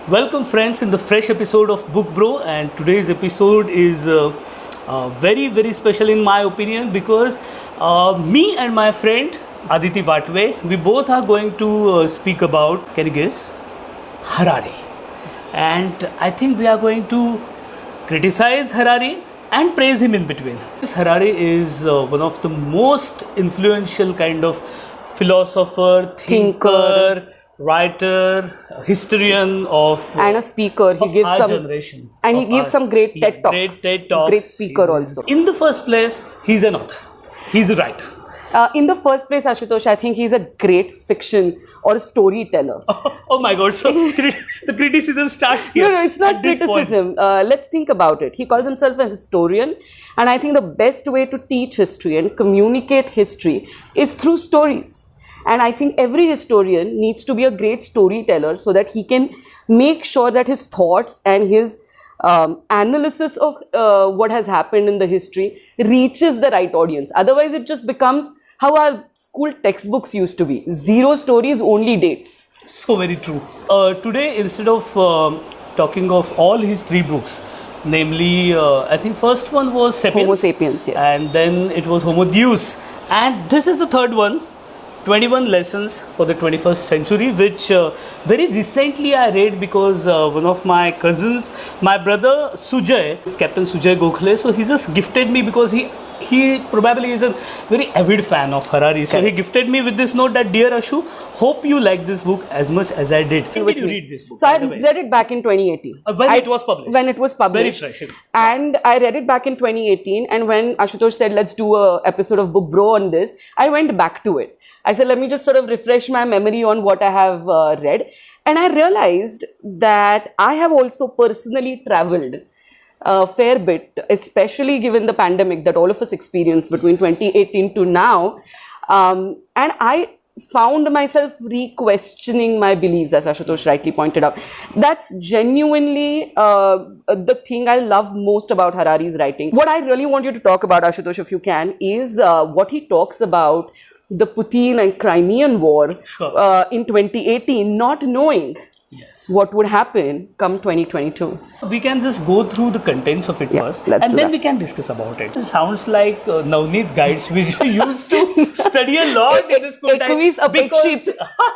Welcome, friends, in the fresh episode of Book Bro. And today's episode is very, very special in my opinion because me and my friend Aditi Watve, we both are going to speak about, can you guess? Harari. And I think we are going to criticize Harari and praise him in between. This Harari is one of the most influential kind of philosopher, thinker, writer, historian of and a speaker. He gives our some generation. and he gives some great TED talks. Great TED talks. Great speaker also. In the first place, he's an author. He's a writer. In the first place, Ashutosh, I think he's a great fiction or storyteller. Oh my God! So the criticism starts here. No, it's not criticism. Let's think about it. He calls himself a historian, and I think the best way to teach history and communicate history is through stories. And I think every historian needs to be a great storyteller so that he can make sure that his thoughts and his analysis of what has happened in the history reaches the right audience. Otherwise, it just becomes how our school textbooks used to be. Zero stories, only dates. So very true. Today, instead of talking of all his three books, namely, I think first one was Sapiens. Homo sapiens, yes. And then it was Homo Deus. And this is the third one. 21 lessons for the 21st century, which very recently I read because one of my cousins, my brother Sujay, is Captain Sujay Gokhale, so he just gifted me because he probably is a very avid fan of Harari. So he gifted me with this note that, dear Ashu, hope you like this book as much as I did. When did you read this book? So I read it back in 2018. It was published? When it was published. Very fresh. And I read it back in 2018, and when Ashutosh said, let's do a episode of Book Bro on this, I went back to it. I said, let me just sort of refresh my memory on what I have read. And I realized that I have also personally traveled a fair bit, especially given the pandemic that all of us experienced between 2018 to now. And I found myself re-questioning my beliefs, as Ashutosh rightly pointed out. That's genuinely the thing I love most about Harari's writing. What I really want you to talk about, Ashutosh, if you can, is what he talks about the Putin and Crimean War in 2018, not knowing what would happen come 2022. We can just go through the contents of it first, and then we can discuss about it. It sounds like Navneet guides, which we used to study a lot in the school time. Because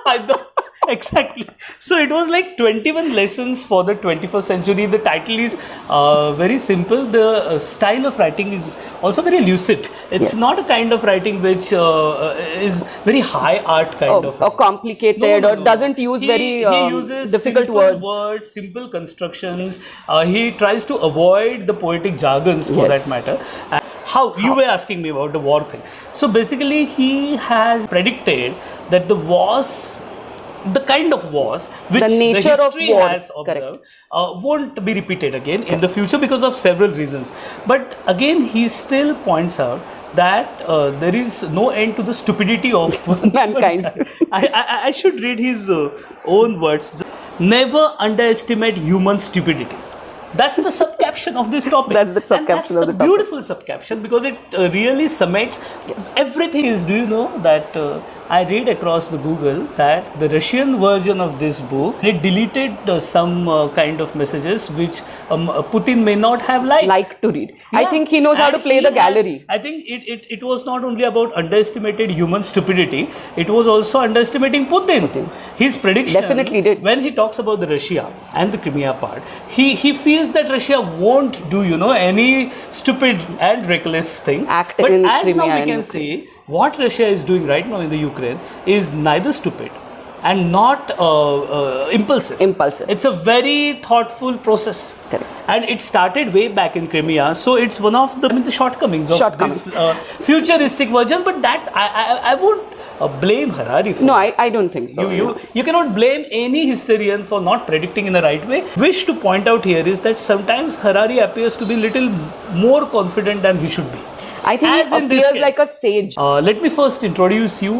I know. Exactly. So it was like 21 lessons for the 21st century. The title is very simple. The style of writing is also very lucid. It's not a kind of writing which is very high art kind of. Or complicated, or doesn't use he uses difficult words, simple constructions. He tries to avoid the poetic jargons for that matter. And how you were asking me about the war thing. So basically he has predicted that the kind of wars which the history has observed won't be repeated again in the future because of several reasons. But again, he still points out that there is no end to the stupidity of mankind. I should read his own words. Never underestimate human stupidity. That's the subcaption of this topic. That's the subcaption that's of the topic. Beautiful subcaption because it really summates everything. Do you know that I read across the Google that the Russian version of this book, it deleted some kind of messages which Putin may not have liked to read. I think he knows how to play the gallery. I think it was not only about underestimated human stupidity, it was also underestimating Putin. His prediction definitely did. When he talks about the Russia and the Crimea part, he feels that Russia won't do any stupid and reckless thing. But as now we can see, what Russia is doing right now in the Ukraine is neither stupid and not impulsive. It's a very thoughtful process. Correct. And it started way back in Crimea. So it's one of the shortcomings of this futuristic version. But that I won't blame Harari for. No, I don't think so. You cannot blame any historian for not predicting in the right way. Wish to point out here is that sometimes Harari appears to be little more confident than he should be. I think he appears like a sage. Let me first introduce you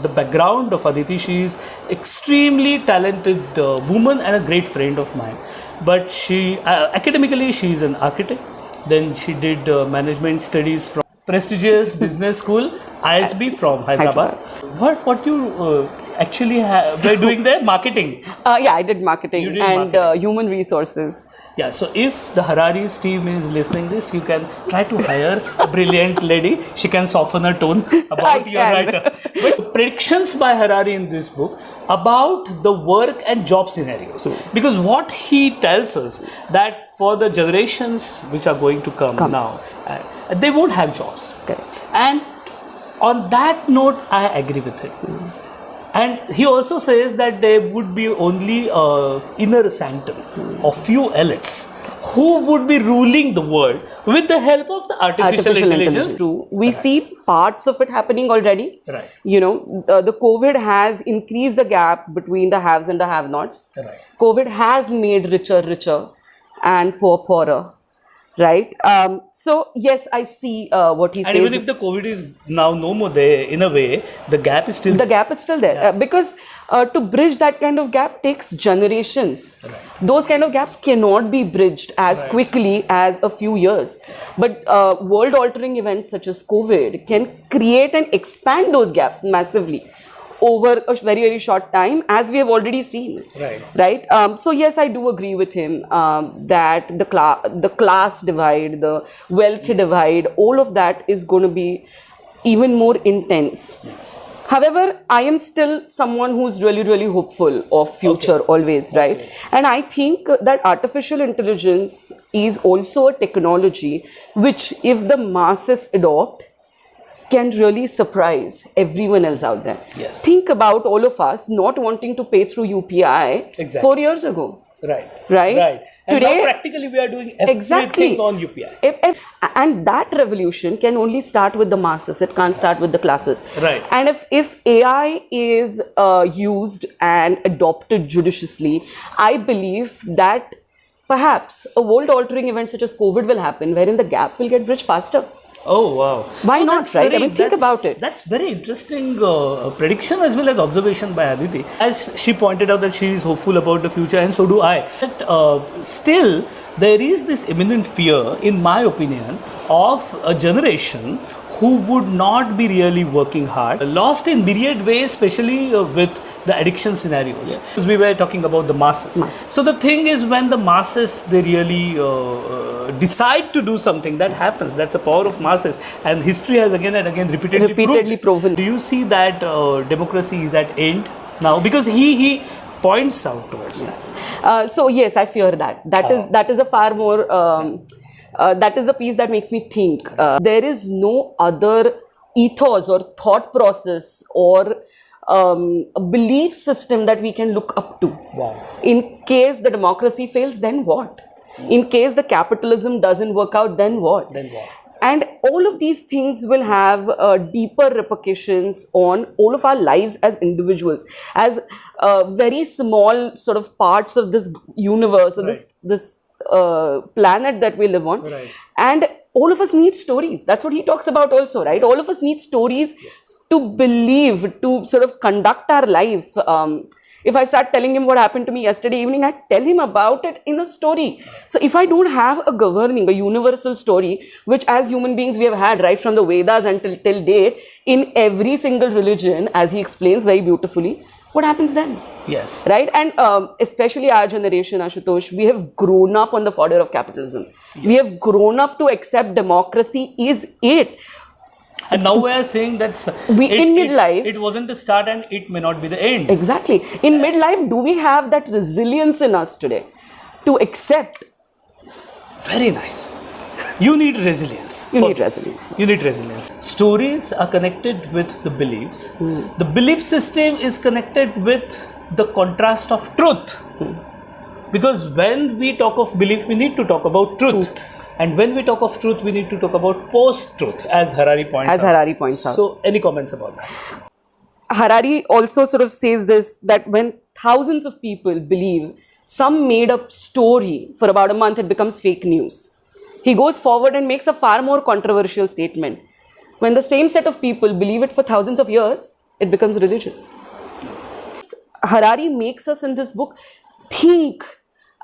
the background of Aditi. She is extremely talented woman and a great friend of mine. But she academically she is an architect. Then she did management studies from prestigious business school ISB from Hyderabad. What you actually were doing their marketing. Yeah, I did marketing You did and marketing. human resources. Yeah, so if the Harari's team is listening this, you can try to hire a brilliant lady. She can soften her tone about your can. writer. But predictions by Harari in this book about the work and job scenarios. Because what he tells us that for the generations which are going to come. Now, they won't have jobs. Correct. And on that note, I agree with him. And he also says that there would be only a inner sanctum of few elites who would be ruling the world with the help of the artificial intelligence. True. We see parts of it happening already. Right. You know, the COVID has increased the gap between the haves and the have-nots. Right. COVID has made richer and poorer. Right. So yes, I see what he says. And even if the COVID is now no more there, in a way, the gap is still the gap is still there because to bridge that kind of gap takes generations. Right. Those kind of gaps cannot be bridged as quickly as a few years. But world-altering events such as COVID can create and expand those gaps massively over a very, very short time, as we have already seen. Right. So yes, I do agree with him that the class divide, the wealth divide, all of that is going to be even more intense. However, I am still someone who's really, really hopeful of future always, right? And I think that artificial intelligence is also a technology which, if the masses adopt, can really surprise everyone else out there. Yes. Think about all of us not wanting to pay through UPI 4 years ago. Right. And Today, now practically we are doing everything on UPI. And that revolution can only start with the masses. It can't start with the classes. Right. And if AI is used and adopted judiciously, I believe that perhaps a world-altering event such as COVID will happen, wherein the gap will get bridged faster. Oh, wow. Why not, right? I mean, think about it. That's very interesting prediction as well as observation by Aditi. As she pointed out that she is hopeful about the future, and so do I. But still, there is this imminent fear, in my opinion, of a generation who would not be really working hard, lost in myriad ways, especially with the addiction scenarios. Because we were talking about the masses. So the thing is, when the masses, they really decide to do something, that happens. That's the power of masses. And history has again and again repeatedly proven. Do you see that democracy is at end now? Because he points out towards that. So yes, I fear that. That is a far more... that is a piece that makes me think. There is no other ethos or thought process or a belief system that we can look up to. Wow. In case the democracy fails, then what? In case the capitalism doesn't work out, then what? And all of these things will have deeper repercussions on all of our lives as individuals, as very small sort of parts of this universe, or this planet that we live on. And all of us need stories. That's what he talks about also, right? All of us need stories to believe, to sort of conduct our life. If I start telling him what happened to me yesterday evening, I tell him about it in a story. So if I don't have a governing, a universal story, which as human beings we have had right from the Vedas until till date, in every single religion, as he explains very beautifully, what happens then? Yes. Right? And especially our generation, Ashutosh, we have grown up on the fodder of capitalism. We have grown up to accept democracy is it. And now we are saying that in midlife, it wasn't the start and it may not be the end. Exactly. In midlife, do we have that resilience in us today to accept? Very nice. You need resilience. You need resilience. You need resilience. Stories are connected with the beliefs. The belief system is connected with the contrast of truth. Because when we talk of belief, we need to talk about truth. And when we talk of truth, we need to talk about post-truth, as Harari points out. So, any comments about that? Harari also sort of says this, that when thousands of people believe some made-up story for about a month, it becomes fake news. He goes forward and makes a far more controversial statement. When the same set of people believe it for thousands of years, it becomes religion. Harari makes us in this book think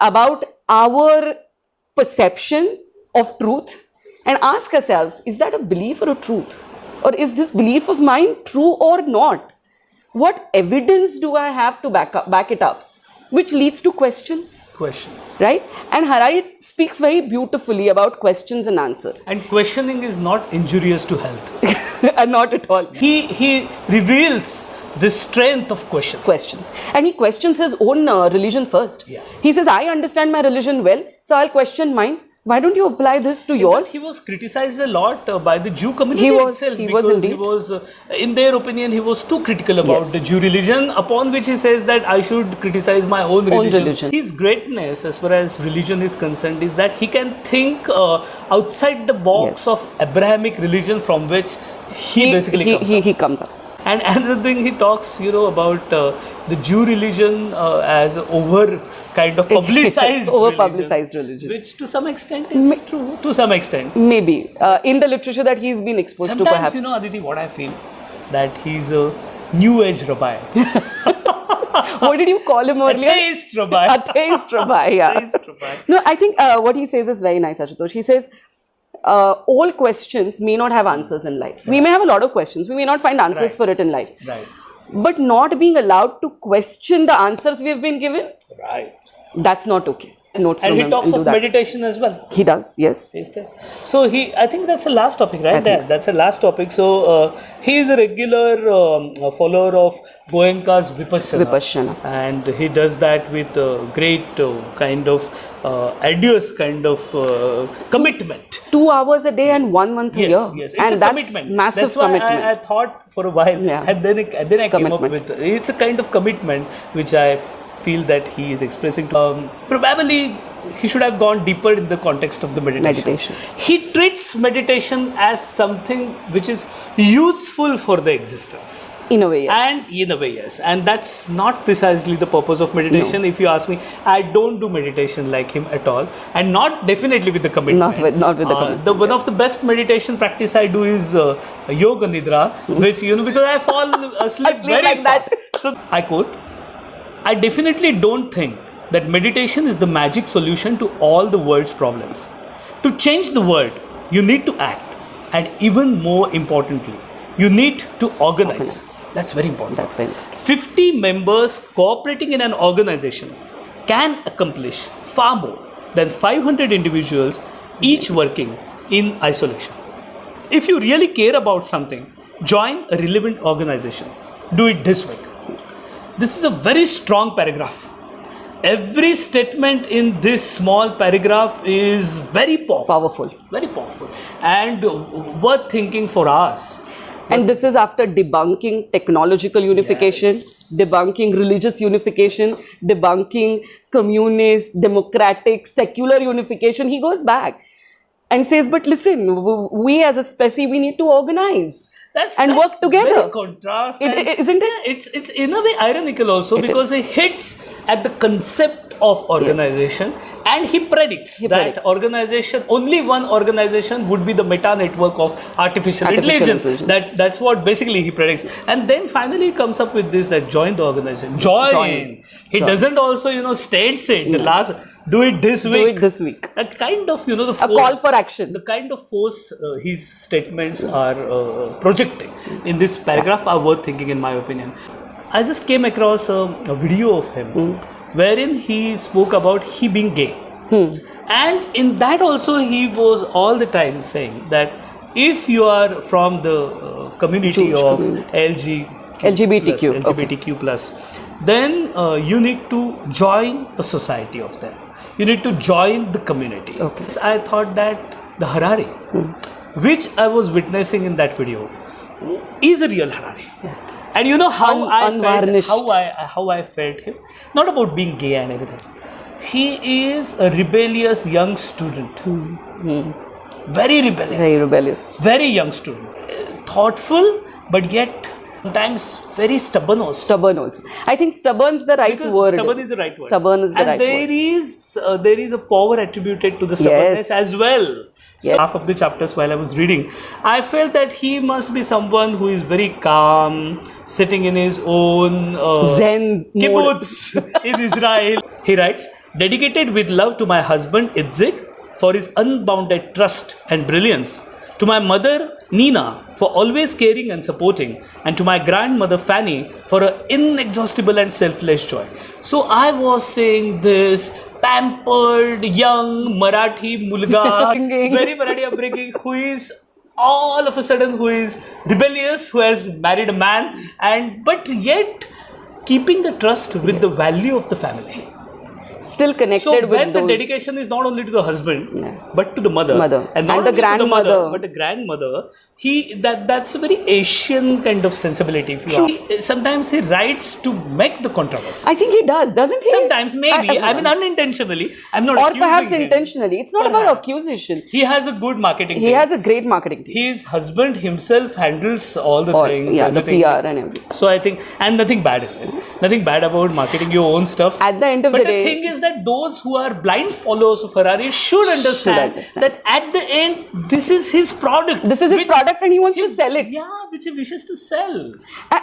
about our perception of truth and ask ourselves, is that a belief or a truth? Or is this belief of mine true or not? what evidence do I have to back it up? Which leads to questions. Questions. Right? And Harari speaks very beautifully about questions and answers. And questioning is not injurious to health. Not at all. He reveals the strength of Questions. And he questions his own religion first. Yeah. He says, I understand my religion well, so I'll question mine. Why don't you apply this to yours? He was criticized a lot by the Jew community itself, because he was, in their opinion, he was too critical about the Jew religion, upon which he says that I should criticize my own religion. His greatness, as far as religion is concerned, is that he can think outside the box of Abrahamic religion from which he comes up. And another thing he talks, about the Jew religion as over kind of publicized religion. Which to some extent is true. To some extent. Maybe. In the literature that he's been exposed Sometimes, to, perhaps. Aditi, what I feel, that he's a new age rabbi. What did you call him earlier? Atheist rabbi. Atheist rabbi, yeah. Atheist rabbi. No, I think what he says is very nice, Ashutosh. He says, all questions may not have answers in life. Right. We may have a lot of questions. We may not find answers for it in life. Right. But not being allowed to question the answers we have been given, right, that's not okay. Yes. And he talks of meditation as well. He does, yes. He does. So I think that's the last topic, right? That's the last topic. So he is a regular follower of Goenka's Vipassana. And he does that with great kind of arduous kind of commitment. 2 hours a day and 1 month a year. Yes, it's and a commitment. Massive that's why commitment. I thought for a while, and then I came up with it's a kind of commitment which I feel that he is expressing. Probably he should have gone deeper in the context of the meditation. He treats meditation as something which is useful for the existence. In a way, yes. And that's not precisely the purpose of meditation. No. If you ask me, I don't do meditation like him at all. And not definitely with the commitment. Not with the commitment. One of the best meditation practice I do is yoga nidra, which, because I fall asleep very fast. So I quote, I definitely don't think that meditation is the magic solution to all the world's problems. To change the world, you need to act. And even more importantly, you need to organize. That's very important. 50 members cooperating in an organization can accomplish far more than 500 individuals each working in isolation. If you really care about something, join a relevant organization. Do it this week. This is a very strong paragraph. Every statement in this small paragraph is very powerful. Very powerful. And worth thinking for us. And this is after debunking technological unification, debunking religious unification, debunking communist, democratic, secular unification. He goes back and says, but listen, we as a species, we need to organize. That's work together. Very contrast. Isn't it? It's in a way ironical also, because he hits at the concept of organization, and he predicts that organization, only one organization would be the meta network of artificial intelligence. That's what basically he predicts. And then finally he comes up with this, that join the organization. Join. He doesn't also, states it. The last, do it this week. That kind of, the force. A call for action. The kind of force his statements are projecting in this paragraph are worth thinking, in my opinion. I just came across a video of him wherein he spoke about he being gay. And in that also he was all the time saying that if you are from the community of LGBTQ plus, then you need to join a society of them. You need to join the community. So I thought that the Harari, which I was witnessing in that video, is a real Harari. And you know how I felt him? Not about being gay and everything. He is a rebellious young student. Very rebellious. Very young student. Thoughtful, but yet sometimes very stubborn also. I think stubborn is the right word. Stubborn is the right word. And there is a power attributed to the stubbornness as well. So half of the chapters while I was reading, I felt that he must be someone who is very calm, sitting in his own Zen kibbutz in Israel. He writes, dedicated with love to my husband Itzik for his unbounded trust and brilliance, to my mother Nina for always caring and supporting, and to my grandmother Fanny for her inexhaustible and selfless joy. So I was saying this pampered young Marathi mulga, very Marathi upbringing, who is all of a sudden who is rebellious, who has married a man, and but yet keeping the trust with the value of the family. Still connected So with when the those. dedication is not only to the husband, but to the mother, And not the only to the mother, grandmother. but the grandmother, that's a very Asian kind of sensibility. If you ask. Sometimes he writes to make the controversy. I think he doesn't he? Sometimes, maybe. I mean, unintentionally. I'm not or accusing perhaps him. intentionally. It's not about Perhaps. accusation. He has a good marketing He team. has a great marketing team. His husband himself handles all the things. Yeah, the everything. PR and everything. So I think, and nothing bad in it. Nothing bad about marketing your own stuff. At the end of but the day, the thing is that those who are blind followers of Harari should understand that at the end, this is his product. This is his product and he wants to sell it. Yeah, which he wishes to sell.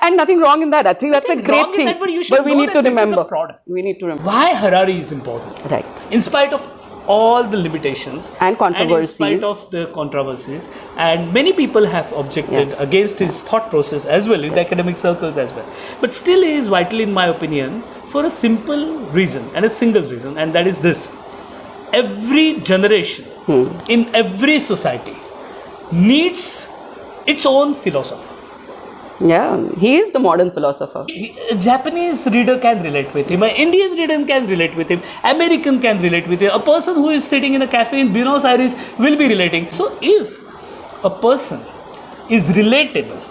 And nothing wrong in that. I think that's a Nothing great wrong in thing. that, but you should we know need that to this is a remember. product. We need to remember. Why Harari is important. Right. In spite of all the limitations And controversies. and in spite of the controversies, and many people have objected against his thought process as well in the academic circles as well, but still he is vital in my opinion for a simple reason and a single reason, and that is this: every generation in every society needs its own philosopher. Yeah, he is the modern philosopher. A Japanese reader can relate with him, an Indian reader can relate with him, American can relate with him, a person who is sitting in a cafe in Buenos Aires will be relating. So if a person is relatable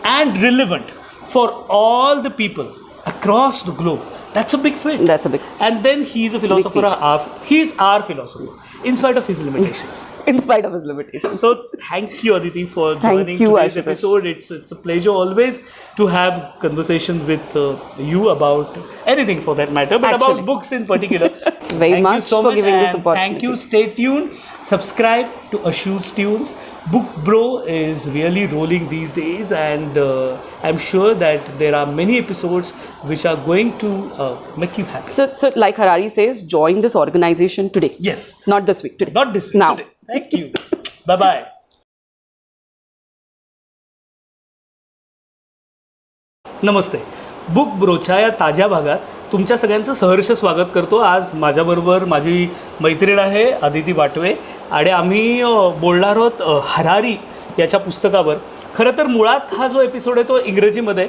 and relevant for all the people across the globe, that's a big feat. That's a big And then he is a philosopher, he is our philosopher, in spite of his limitations. in spite of his limitations. So thank you, Aditi, for joining you, today's Ashutosh. episode. It's a pleasure always to have conversation with you about anything for that matter, but Actually. about books in particular. Very Thank much you so for much, giving this and opportunity. Thank you. Stay tuned. Subscribe to Ashu's Tunes. Book Bro is really rolling these days, and I'm sure that there are many episodes which are going to make you happy. So, like Harari says, join this organization today. Yes. Not this week, today. Not this week. Now. Today. Thank you. Bye-bye. नमस्ते. Book ब्रोच्या या ताज्या भागात तुमच्या सगळ्यांचं सहर्ष स्वागत करतो. आज माझ्याबरोबर माझी मैत्रीण आहे अदिती वाटवे, आणि आम्ही बोलणार आहोत हरारी याच्या पुस्तकावर. खरं तर मुळात हा जो एपिसोड आहे तो इंग्रजीमध्ये,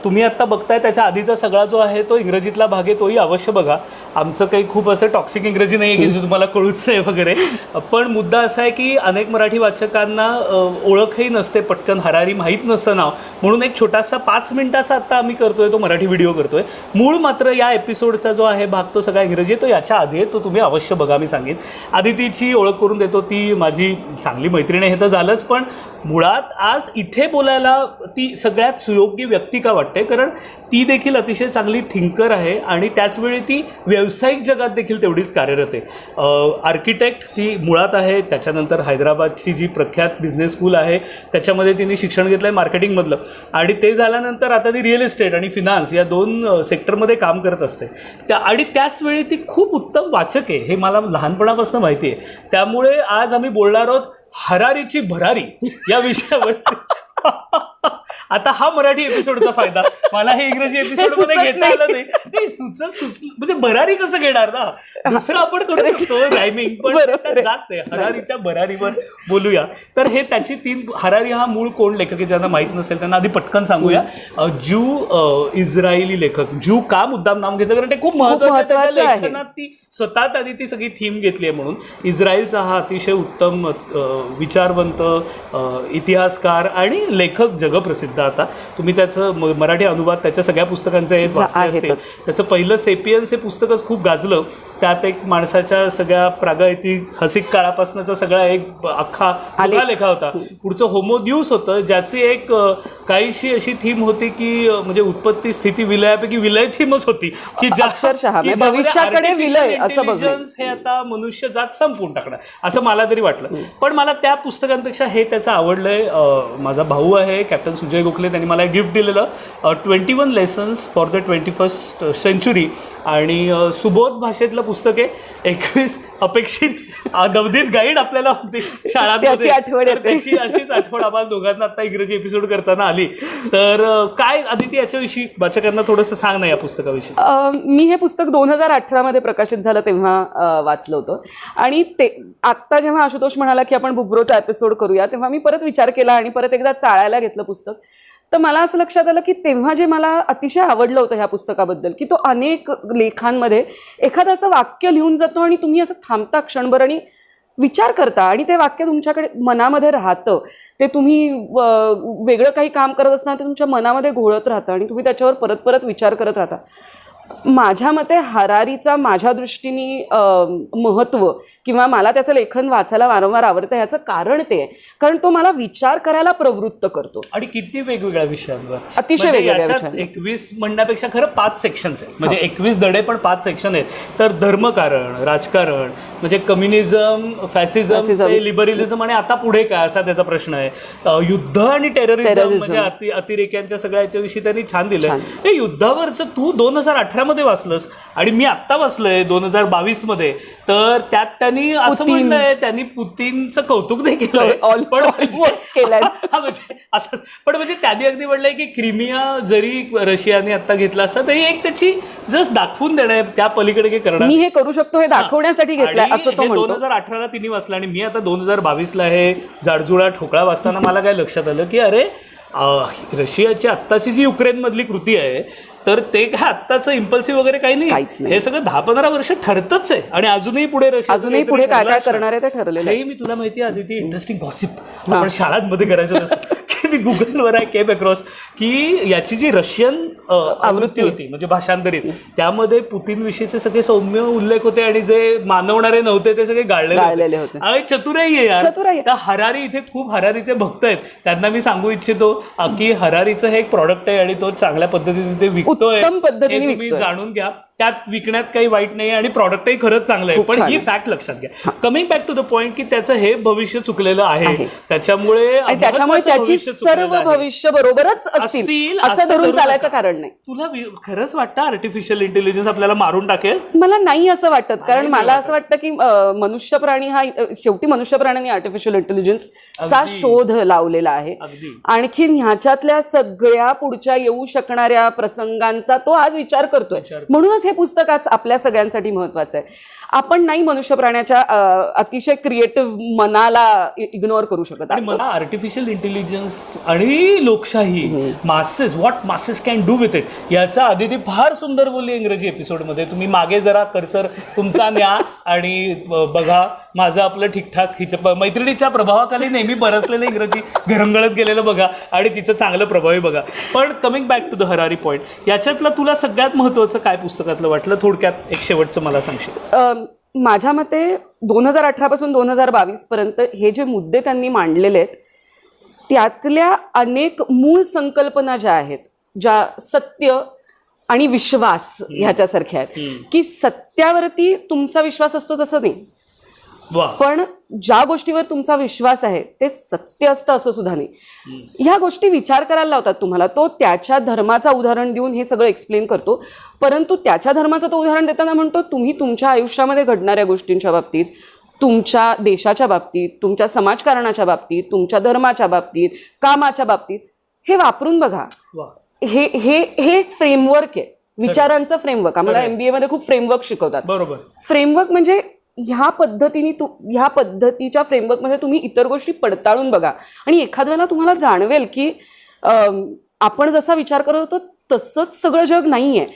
तुम्ही आत्ता बघताय त्याच्या आधीचा सगळा जो आहे तो इंग्रजीतला भाग आहे, तोही अवश्य बघा. आमचं काही खूप असं टॉक्सिक इंग्रजी नाही आहे की जे तुम्हाला कळूच नाही वगैरे, पण मुद्दा असा आहे की अनेक मराठी वाचकांना ओळखही नसते पटकन, हरारी माहीत नसतं नाव, म्हणून एक छोटासा 5 मिनिटाचा आत्ता आम्ही करतोय तो मराठी व्हिडिओ करतोय. मूळ मात्र या एपिसोडचा जो आहे भाग तो सगळा इंग्रजी आहे, तो याच्या आधी आहे, तो तुम्ही अवश्य बघा. मी सांगेन आदितीची ओळख करून देतो, ती माझी चांगली मैत्रीण आहे हे तर झालंच, पण मुळात आज इथे बोलायला ती सगळ्यात सुयोग्य व्यक्ती का वाटते, कारण ती देखील अतिशय चांगली थिंकर आहे आणि त्याचवेळी ती व्यावसायिक जगात देखील तेवढीच कार्यरत आहे. आर्किटेक्ट ती मुळात आहे, त्याच्यानंतर हैदराबादची जी प्रख्यात बिझनेस स्कूल आहे त्याच्यामध्ये तिने शिक्षण घेतलं आहे मार्केटिंगमधलं, आणि ते झाल्यानंतर आता ती रिअल इस्टेट आणि फिनान्स या 2 सेक्टरमध्ये काम करत असते. आणि त्याचवेळी ती खूप उत्तम वाचक आहे, हे मला लहानपणापासून माहिती आहे. त्यामुळे आज आम्ही बोलणार आहोत हरारीची भरारी या विषयावर. आता हा मराठी एपिसोडचा फायदा, मला हे इंग्रजी एपिसोडमध्ये घेता आलं नाही. सुचलं म्हणजे भरारी कसं घेणार ना, दुसरं आपण करू शकतो रायमिंग, पण जात नाही. हरारीच्या भरारीवर बोलूया. तर हे त्याची 3 हरारी हा मूळ कोण लेखक आहे ज्यांना माहीत नसेल त्यांना आधी पटकन सांगूया. ज्यू इस्रायली लेखक. ज्यू का मुद्दाम नाम घेतलं, कारण ते खूप महत्त्वाचं आहे. लेखनात ती स्वतः त्यांनी ती सगळी थीम घेतली आहे म्हणून. इस्रायलचा हा अतिशय उत्तम विचारवंत इतिहासकार आणि लेखक जगप्रसिद्ध. आता तुम्ही त्याचं मराठी अनुवाद त्याच्या सगळ्या पुस्तकांचे वाचले असतील. त्याचं पहिलं सेपियन्स हे पुस्तकच खूप गाजलं. त्यात एक माणसाच्या सगळ्या प्रागैतिहासिक काळापासूनचा सगळा एक अख्खा लेखा होता. पुढचं होमोद्यूस होतं, ज्याची एक काहीशी अशी थीम होती की म्हणजे उत्पत्ती स्थिती विलयापैकी विलय थीमच होती की भविष्याकडे विलय असं बघणं, हे आता मनुष्यजात संपवून टाकणार असं मला तरी वाटलं. पण मला त्या पुस्तकांपेक्षा हे त्याचं आवडलंय. माझा भाऊ आहे कॅप्टन कॅप्टन सुजय गोखले, त्यांनी मला गिफ्ट दिलेलं 21 lessons for the 21st century. आणि सुबोध भाषेतलं पुस्तक आहे. 21 अपेक्षित नवदीत गाईड आपल्याला होती शाळांमध्ये, त्याची अशीच आठवण आम्हाला दोघांना आता इंग्रजी एपिसोड करताना आली. तर काय आदिती याच्याविषयी वाचकांना थोडंसं सांग ना या पुस्तकाविषयी. मी हे पुस्तक 2018 मध्ये प्रकाशित झालं तेव्हा वाचलं होतं. आणि ते आत्ता जेव्हा आशुतोष म्हणाला की आपण बुक ब्रोचा एपिसोड करूया, तेव्हा मी परत विचार केला आणि परत एकदा चाळायला घेतलं पुस्तक. तर मला असं लक्षात आलं की तेव्हा जे मला अतिशय आवडलं होतं ह्या पुस्तकाबद्दल, की तो अनेक लेखांमध्ये एखादं असं वाक्य लिहून जातो आणि तुम्ही असं थांबता क्षणभर आणि विचार करता आणि ते वाक्य तुमच्याकडे मनामध्ये राहतं. ते तुम्ही वेगळं काही काम करत असताना ते तुमच्या मनामध्ये घोळत राहतं आणि तुम्ही त्याच्यावर परत परत विचार करत राहता. माझ्या मते हरारीचा माझ्या दृष्टीने महत्त्व किंवा मला त्याचं लेखन वाचायला वारंवार आवडतं ह्याचं कारण ते आहे, कारण तो मला विचार करायला प्रवृत्त करतो. आणि किती वेगवेगळ्या विषयांवर, अतिशय वेगवेगळ्या. 21 म्हणण्यापेक्षा खरं 5 सेक्शन्स आहेत, म्हणजे 21 धडे पण 5 सेक्शन आहेत. तर धर्मकारण, राजकारण, म्हणजे कम्युनिझम, फॅसिझम, लिबरलिझम आणि आता पुढे काय असा त्याचा प्रश्न आहे. युद्ध आणि टेररिझम म्हणजे अतिरेक्यांच्या सगळ्याच्या विषयी त्यांनी छान दिलंय. हे युद्धावरचं तू 2018 मध्ये वाचलंस आणि मी आत्ता वाचलंय 2022 मध्ये. तर त्यात त्यांनी असं म्हणलंय, त्यांनी पुतीनचं कौतुक देखील केलंय. पण म्हणजे त्यांनी अगदी म्हणलंय की क्रिमिया जरी रशियाने आता घेतला असता तरी एक त्याची जस्ट दाखवून देणं, त्या पलीकडे काही करणार मी हे करू शकतो हे दाखवण्यासाठी घेतलंय असं तो म्हणतो. 2018ला तिने वाचलं आणि मी आता 2022ला हे जाडजुळा ठोकळा वाचताना मला काय लक्षात आलं की अरे रशियाची आत्ताची जी युक्रेनमधली कृती आहे तर ते काय आत्ताचं इम्पल्सिव्ह वगैरे काही नाही. हे सगळं 10-15 वर्ष ठरतच आहे आणि अजूनही पुढे अजूनही पुढे काय काय करणार आहे ते ठरलेलं आहे. मी तुला माहिती आहे आदिती, इंटरेस्टिंग गॉसिप आपण शाळांमध्ये करायचं तसं की मी गुगलवर आहे केम अक्रॉस की याची जी रशियन आवृत्ती होती म्हणजे भाषांतरित, त्यामध्ये पुतीन विषयीचे सगळे सौम्य उल्लेख होते आणि जे मानवणारे नव्हते ते सगळे गाळलेले होते. आणि चतुराई आहे यार. हरारी इथे खूप हरारीचे भक्त आहेत, त्यांना मी सांगू इच्छितो की हरारीचं हे एक प्रॉडक्ट आहे आणि तो चांगल्या पद्धतीने ते विकतोय, तुम्ही जाणून घ्या. त्यात विकण्यात काही वाईट नाही आणि प्रॉडक्टही खरंच चांगलं आहे. पण ही फॅक्ट लक्षात घ्या. Coming back to the point की त्याचं हे भविष्य चुकलेलं आहे, त्याच्यामुळे त्याची सर्व भविष्य बरोबरच असतील असं धरून चालायचं कारण नाही. तुला खरंच वाटतं आर्टिफिशियल इंटेलिजन्स आपल्याला मारून टाकेल? मला नाही असं वाटत, कारण मला असं वाटतं की मनुष्य प्राणी हा शेवटी मनुष्य प्राण्यांनी आर्टिफिशियल इंटेलिजन्सचा शोध लावलेला आहे. आणखीन ह्याच्यातल्या सगळ्या पुढच्या येऊ शकणाऱ्या प्रसंगांचा तो आज विचार करतोय. म्हणूनच हे पुस्तक आज आपल्या सगळ्यांसाठी महत्वाचं आहे. आपण नाही मनुष्य प्राण्याच्या अतिशय क्रिएटिव्ह मनाला इग्नोर करू शकत. आणि मला आर्टिफिशियल इंटेलिजन्स आणि लोकशाही, masses, what masses can do with it, याचा आदिती फार सुंदर बोलली इंग्रजी एपिसोडमध्ये. तुम्ही मागे जरा कर्सर तुमचा न्या आणि बघा माझं आपलं ठीकठाक हिच्या मैत्रिणीच्या प्रभावाखाली नेहमी बरसलेलं इंग्रजी घरंगळत गेलेलं बघा आणि तिचं चांगलं प्रभावी बघा. पण coming back to the Harari point, याच्यातलं तुला सगळ्यात महत्त्वाचं काय पुस्तकातलं वाटलं? थोडक्यात एक शेवटचं मला सांगशील? माझ्या मते 2018 पासून 2022 पर्यंत हे जे मुद्दे त्यांनी मांडलेले आहेत त्यातल्या अनेक मूळ संकल्पना ज्या आहेत, ज्या सत्य आणि विश्वास ह्याच्यासारख्या आहेत की सत्यावरती तुमचा विश्वास असतो तसं नाही, पण ज्या गोष्टीवर तुमचा विश्वास आहे ते सत्य असतं असं सुद्धा नाही. ह्या गोष्टी विचार करायला लावतात तुम्हाला. तो त्याच्या धर्माचा उदाहरण देऊन हे सगळं एक्सप्लेन करतो, परंतु त्याच्या धर्माचं तो उदाहरण देताना म्हणतो तुम्ही तुमच्या आयुष्यामध्ये घडणाऱ्या गोष्टींच्या बाबतीत, तुमच्या देशाच्या बाबतीत, तुमच्या समाजकारणाच्या बाबतीत, तुमच्या धर्माच्या बाबतीत, कामाच्या बाबतीत हे वापरून बघा. हे हे हे एक फ्रेमवर्क आहे, विचारांचं फ्रेमवर्क. आम्हाला MBA मध्ये खूप फ्रेमवर्क शिकवतात. बरोबर. फ्रेमवर्क म्हणजे ह्या पद्धतीच्या फ्रेमवर्कमध्ये तुम्ही इतर गोष्टी पडताळून बघा आणि एखाद वेळेला तुम्हाला जाणवेल की आपण जसा विचार करत होतो तसंच सगळं जग नाहीये.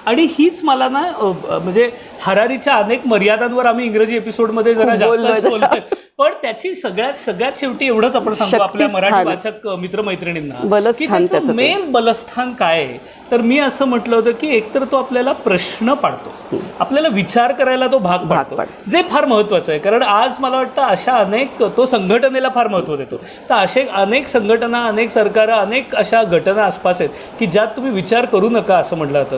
आणि हीच मला ना म्हणजे हरारीच्या अनेक मर्यादांवर आम्ही इंग्रजी एपिसोडमध्ये जरा जास्त बोलतोय, पण त्याची सगळ्यात शेवटी एवढंच आपण सांगू आपल्या मराठी वाचक मित्रमैत्रिणींना की त्याचं मेन बलस्थान काय आहे. तर मी असं म्हटलं होतं की एकतर तो आपल्याला प्रश्न पाडतो, आपल्याला विचार करायला तो भाग पाडतो, जे फार महत्वाचं आहे. कारण आज मला वाटतं अशा अनेक, तो संघटनेला फार महत्व देतो. तर असे अनेक संघटना, अनेक सरकार, अनेक अशा घटना आसपास आहेत की ज्यात तुम्ही विचार करू नका असं म्हटलं होतं.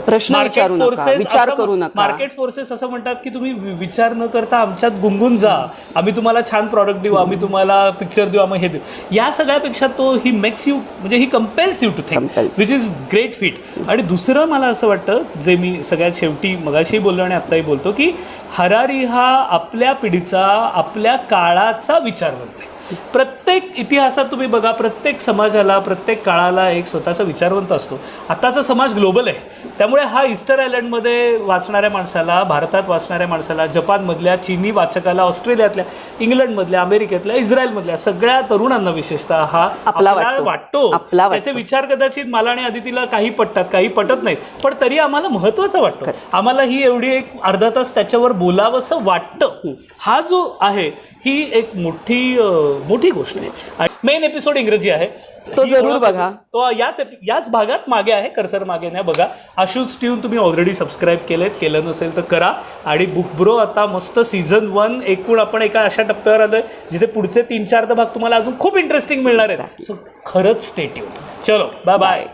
विचारू नका, विचार करू नका. मार्केट फोर्सेस असं म्हणतात की तुम्ही विचार न करता आमच्यात गुंगून जा, आम्ही तुम्हाला छान प्रॉडक्ट देऊ, आम्ही तुम्हाला पिक्चर देऊ, आम्ही हे देऊ. या सगळ्यापेक्षा तो ही मेक्स यू, म्हणजे he compels you to think, which is great fit. आणि दुसरं मला असं वाटतं, जे मी सगळ्यात शेवटी मगाशी बोललो आणि आत्ताही बोलतो, की हरारी हा आपल्या पिढीचा, आपल्या काळाचा विचारवंत आहे. प्रत्येक इतिहासात तुम्ही बघा, प्रत्येक समाजाला, प्रत्येक काळाला एक स्वतःचा विचारवंत असतो. आत्ताचा समाज ग्लोबल आहे, त्यामुळे हा ईस्टर आयलंडमध्ये वाचणाऱ्या माणसाला, भारतात वाचणाऱ्या माणसाला, जपानमधल्या, चीनी वाचकाला, ऑस्ट्रेलियातल्या, इंग्लंडमधल्या, अमेरिकेतल्या, इस्रायलमधल्या सगळ्या तरुणांना विशेषतः हा आपला वाटतो. त्याचे विचार कदाचित मला आणि अदितीला काही पटतात, काही पटत नाहीत, पण तरी आम्हाला महत्त्वाचा वाटतो. आम्हाला ही एवढी एक अर्धा तास त्याच्यावर बोलावंसं वाटतं. हा जो आहे ही एक मोठी गोष्ट आहे. मेन एपिसोड इंग्रजी आहे, तो जरूर बघा. तो याच भागात मागे आहे, कर्सर मागे नाही, बघा. आशूच ट्यून तुम्ही ऑलरेडी सबस्क्राईब केलं नसेल तर करा. आणि बुक ब्रो आता मस्त सीझन 1 एकूण आपण एका अशा टप्प्यावर आलोय जिथे पुढचे 3-4 भाग तुम्हाला अजून खूप इंटरेस्टिंग मिळणार आहेत. सो खरंच स्टे ट्यून्ड. चलो बाय बाय.